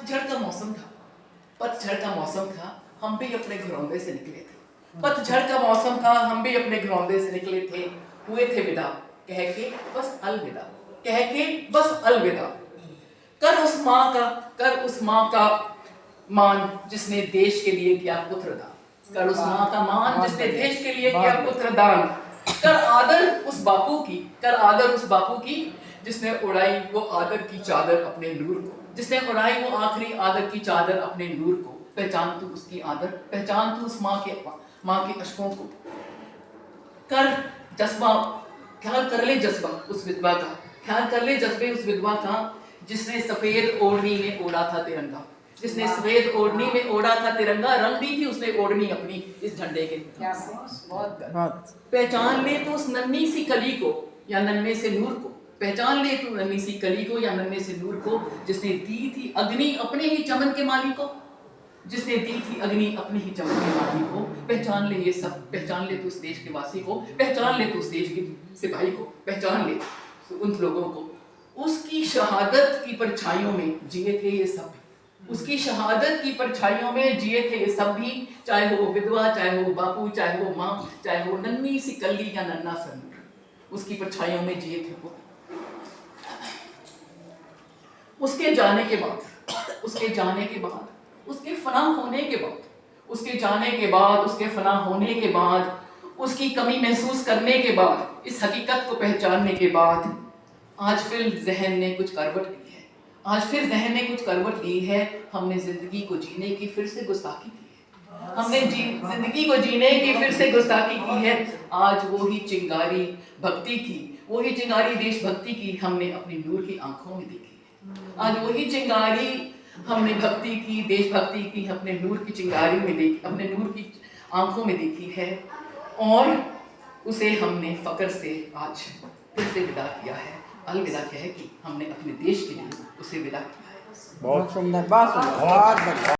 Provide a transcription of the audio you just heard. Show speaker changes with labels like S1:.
S1: पतझड़ का मौसम था, पतझड़ का मौसम था, हम भी अपने घरौंदे से निकले थे। पतझड़ का मौसम था, हम भी अपने घरौंदे से निकले थे, हुए थे विदा, कह के बस अलविदा, कह के बस अलविदा। कर उस माँ का मान जिसने देश के लिए किया पुत्र दान, कर उस माँ का मान जिसने देश के लिए किया पुत्र दान। कर आदर उस बापू की जिसने उड़ाई वो आदर की चादर अपने नूर को, जिसने उड़ाई वो आखिरी आदर की चादर अपने नूर को। पहचान तू उसकी आदर, पहचान तू उस माँ के अशकों को। कर जज्बा, ख्याल कर ले जज्बा उस विधवा का, ख्याल कर ले जज्बे उस विधवा का जिसने सफेद ओढ़नी में ओढ़ा था तिरंगा, जिसने सफेद ओढ़नी में ओढ़ा था तिरंगा। रंग दी थी उसने ओढ़नी अपनी इस झंडे के। पहचान ले तो उस नन्ही सी कली को या नन्हे से नूर को, पहचान ले तू नन्ही सी कली को या नन्हे से नूर को, जिसने दी थी अग्नि अपने ही चमन के माली को, जिसने दी थी अग्नि अपने ही चमन के माली को। पहचान ले ये सब, पहचान ले तू उस देश के वासी को, पहचान ले तू उस देश के सिपाही को, पहचान ले उन लोगों को। उसकी शहादत की परछाइयों में जिए थे ये सब, उसकी शहादत की परछाइयों में जिए थे ये सब भी, चाहे वो विधवा, चाहे वो बापू, चाहे वो माँ, चाहे वो नन्ही सी कली या नन्हा सा नूर, उसकी परछाइयों में जिए थे वो। उसके जाने के बाद, उसके जाने के बाद, उसके फना होने के बाद, उसके जाने के बाद, उसके फना होने के बाद, उसकी कमी महसूस करने के बाद, इस हकीकत को पहचानने के बाद, आज फिर जहन ने कुछ करवट ली है, आज फिर जहन ने कुछ करवट ली है। हमने जिंदगी को जीने की फिर से गुस्ताखी की है, हमने जिंदगी को जीने की फिर से गुस्ताखी की है। आज वो ही चिंगारी भक्ति की, वो ही चिंगारी देशभक्ति की हमने अपनी नूर की आंखों में देखी है। आज वही चिंगारी हमने भक्ति की, देशभक्ति की, अपने नूर की चिंगारी में देखी, अपने नूर की आंखों में देखी है, और उसे हमने फक्र से आज फिर से विदा किया है। अलविदा कह के हमने अपने देश के लिए उसे विदा किया है।
S2: बहुत सुंदर, बहुत सुंदर, बहुत बढ़िया।